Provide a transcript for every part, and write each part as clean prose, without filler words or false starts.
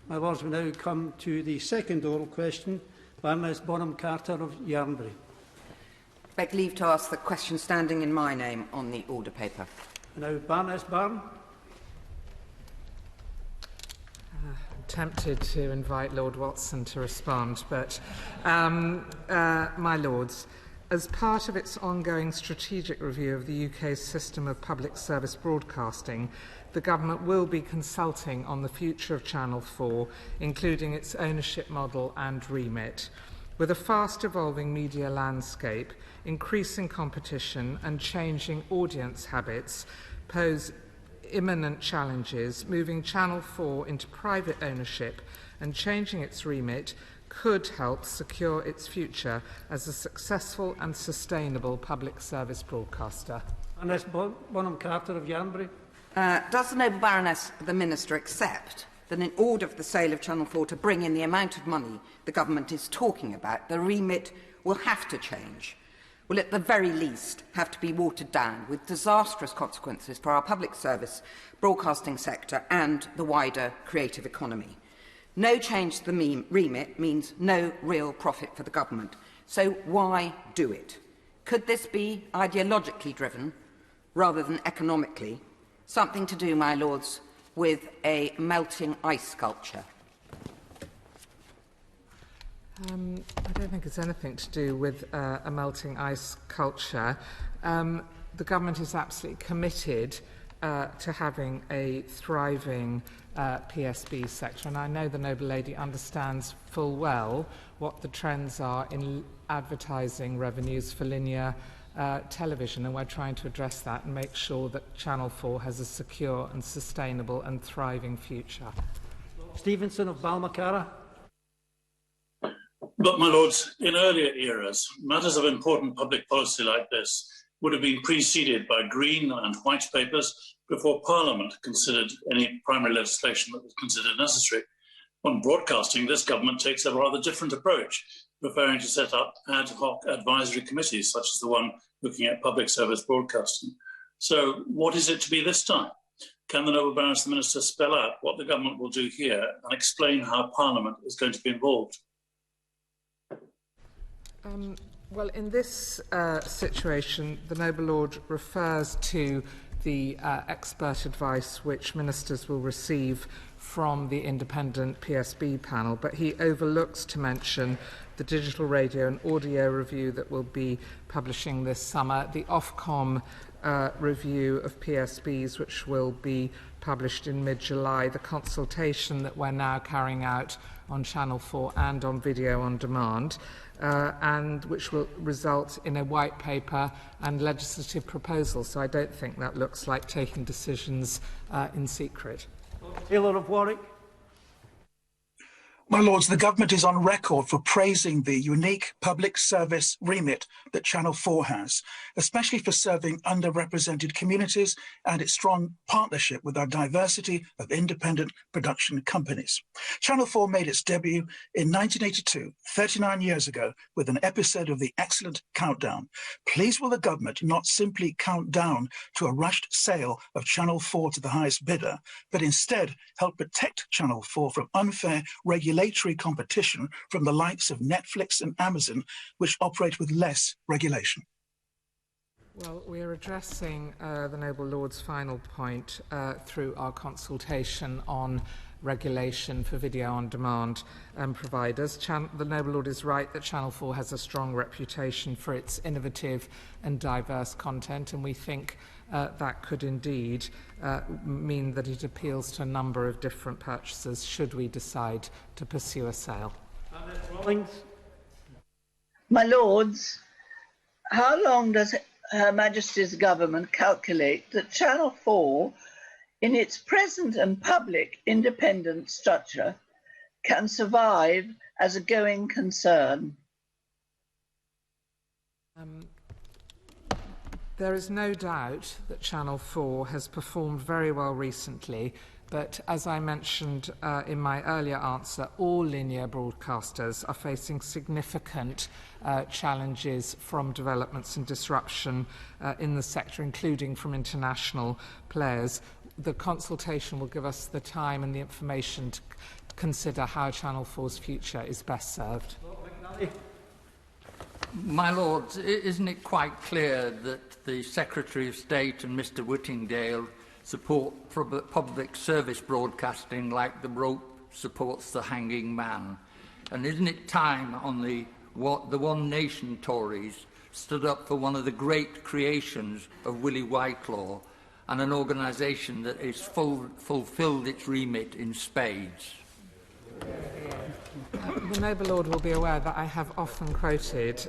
My Lords, we now come to the second oral question by Ms Bonham Carter of Yarnbury. I beg leave to ask the question standing in my name on the order paper. Now, Baroness Byrne. I'm tempted to invite Lord Watson to respond, but my Lords, as part of its ongoing strategic review of the UK's system of public service broadcasting, the Government will be consulting on the future of Channel 4, including its ownership model and remit. With a fast-evolving media landscape, increasing competition and changing audience habits pose imminent challenges. Moving Channel 4 into private ownership and changing its remit could help secure its future as a successful and sustainable public service broadcaster. Baroness Bonham Carter of Yarnbury. Does the noble Baroness, the Minister, accept that in order for the sale of Channel 4 to bring in the amount of money the Government is talking about, the remit will have to change? Will at the very least have to be watered down, with disastrous consequences for our public service, broadcasting sector and the wider creative economy? No change to the remit means no real profit for the Government. So why do it? Could this be ideologically driven rather than economically? Something to do, my Lords, with a melting ice sculpture? I don't think it's anything to do with a melting ice culture. The Government is absolutely committed to having a thriving PSB sector, and I know the noble lady understands full well what the trends are in advertising revenues for linear television, and we're trying to address that and make sure that Channel 4 has a secure and sustainable and thriving future. Stevenson of Balmacara. But, my Lords, in earlier eras, matters of important public policy like this would have been preceded by green and white papers before Parliament considered any primary legislation that was considered necessary. On broadcasting, this Government takes a rather different approach, preferring to set up ad hoc advisory committees, such as the one looking at public service broadcasting. So what is it to be this time? Can the noble Baroness the Minister spell out what the Government will do here and explain how Parliament is going to be involved? Well, in this situation, the noble Lord refers to the expert advice which ministers will receive from the independent PSB panel, but he overlooks to mention the digital radio and audio review that will be publishing this summer, the Ofcom review of PSBs, which will be published in mid-July, the consultation that we're now carrying out on Channel 4 and on video on demand, and which will result in a white paper and legislative proposal. So I don't think that looks like taking decisions in secret. Taylor of Warwick. My Lords, the Government is on record for praising the unique public service remit that Channel 4 has, especially for serving underrepresented communities and its strong partnership with our diversity of independent production companies. Channel 4 made its debut in 1982, 39 years ago, with an episode of the excellent Countdown. Please will the Government not simply count down to a rushed sale of Channel 4 to the highest bidder, but instead help protect Channel 4 from unfair regulatory competition from the likes of Netflix and Amazon, which operate with less regulation? Well, we are addressing the noble Lord's final point through our consultation on regulation for video on demand providers. The noble Lord is right that Channel 4 has a strong reputation for its innovative and diverse content, and we think that could indeed mean that it appeals to a number of different purchasers should we decide to pursue a sale. My Lords, how long does Her Majesty's Government calculate that Channel 4, in its present and public independent structure, can survive as a going concern? There is no doubt that Channel 4 has performed very well recently, but as I mentioned in my earlier answer, all linear broadcasters are facing significant challenges from developments and disruption in the sector, including from international players. The consultation will give us the time and the information consider how Channel 4's future is best served. My Lords, isn't it quite clear that the Secretary of State and Mr Whittingdale support public service broadcasting like the rope supports the hanging man? And isn't it time on the One Nation Tories stood up for one of the great creations of Willie Whitelaw and an organisation that has fulfilled its remit in spades? The noble lord will be aware that I have often quoted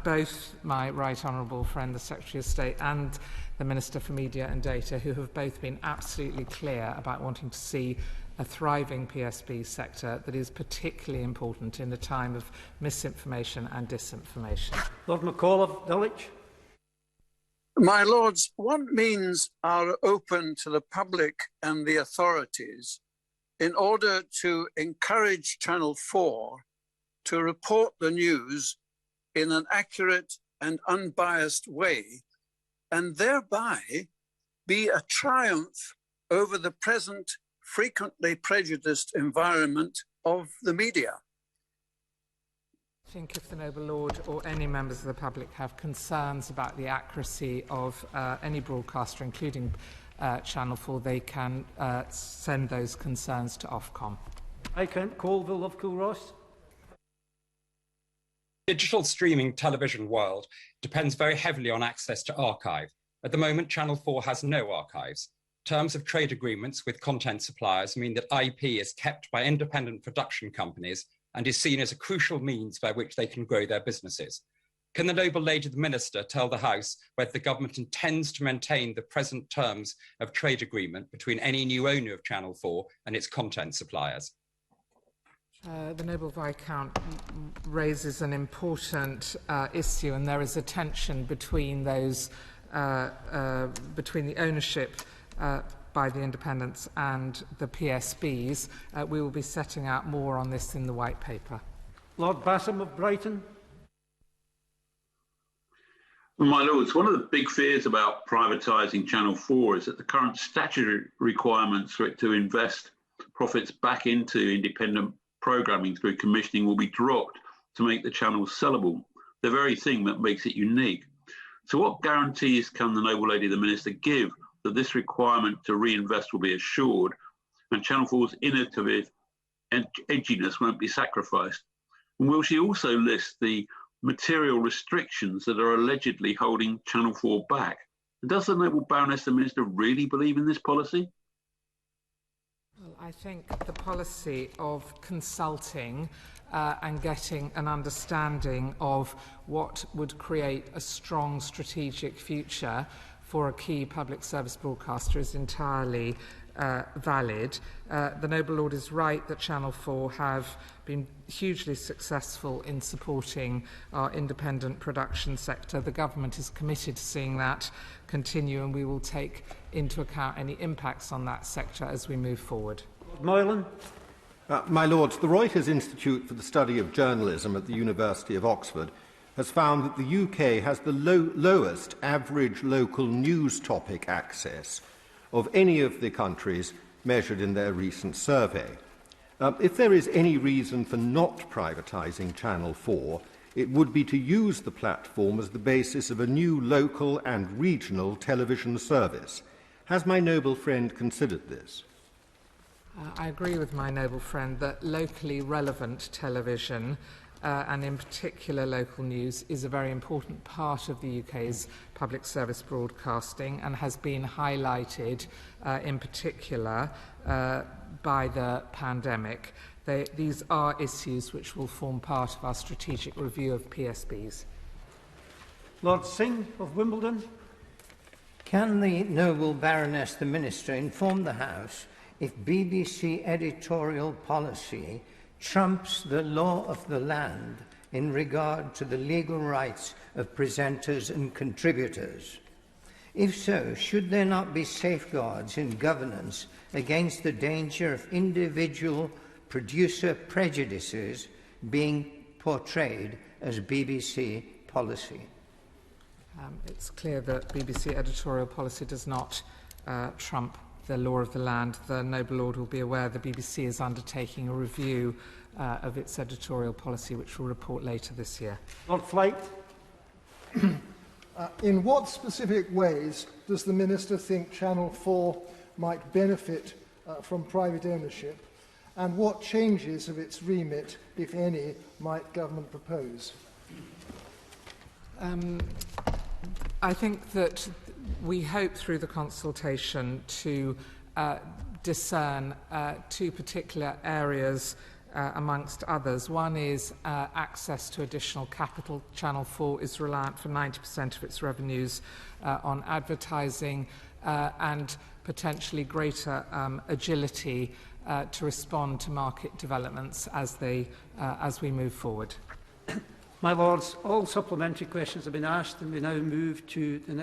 both my right honourable friend, the Secretary of State, and the Minister for Media and Data, who have both been absolutely clear about wanting to see a thriving PSB sector that is particularly important in a time of misinformation and disinformation. Lord McAuliffe, Dulwich. My Lords, what means are open to the public and the authorities in order to encourage Channel 4 to report the news in an accurate and unbiased way, and thereby be a triumph over the present frequently prejudiced environment of the media? I think if the noble lord or any members of the public have concerns about the accuracy of any broadcaster, including Channel 4, they can send those concerns to Ofcom. I Kent Colville of Coolross. Digital streaming television world depends very heavily on access to archive. At the moment, Channel 4 has no archives. Terms of trade agreements with content suppliers mean that IP is kept by independent production companies and is seen as a crucial means by which they can grow their businesses. Can the noble lady the Minister tell the House whether the government intends to maintain the present terms of trade agreement between any new owner of Channel 4 and its content suppliers? The noble Viscount raises an important issue, and there is a tension between those between the ownership by the independents and the PSBs. We will be setting out more on this in the White Paper. Lord Bassam of Brighton. My Lords, one of the big fears about privatising Channel 4 is that the current statutory requirements for it to invest profits back into independent programming through commissioning will be dropped to make the channel sellable, the very thing that makes it unique. So what guarantees can the noble lady the Minister give that this requirement to reinvest will be assured and Channel 4's innovative edginess won't be sacrificed? And will she also list the material restrictions that are allegedly holding Channel 4 back? And does the noble Baroness the Minister really believe in this policy? Well, I think the policy of consulting and getting an understanding of what would create a strong strategic future for a key public service broadcaster is entirely valid. The noble lord is right that Channel 4 have been hugely successful in supporting our independent production sector. The government is committed to seeing that continue, and we will take into account any impacts on that sector as we move forward. Moylan. My Lords, the Reuters Institute for the Study of Journalism at the University of Oxford has found that the UK has the lowest average local news topic access of any of the countries measured in their recent survey. If there is any reason for not privatising Channel 4, it would be to use the platform as the basis of a new local and regional television service. Has my noble friend considered this? I agree with my noble friend that locally relevant television and in particular local news is a very important part of the UK's public service broadcasting and has been highlighted in particular by the pandemic. These are issues which will form part of our strategic review of PSBs. Lord Singh of Wimbledon. Can the noble Baroness the Minister inform the House if BBC editorial policy trumps the law of the land in regard to the legal rights of presenters and contributors? If so, should there not be safeguards in governance against the danger of individual producer prejudices being portrayed as BBC policy? It's clear that BBC editorial policy does not trump the law of the land, the noble lord will be aware the BBC is undertaking a review of its editorial policy, which will report later this year. Lord Flight. In what specific ways does the Minister think Channel 4 might benefit from private ownership, and what changes of its remit, if any, might government propose? I think that we hope through the consultation to discern two particular areas amongst others. One is access to additional capital. Channel 4 is reliant for 90% of its revenues on advertising and potentially greater agility to respond to market developments as we move forward. My Lords, all supplementary questions have been asked, and we now move to the next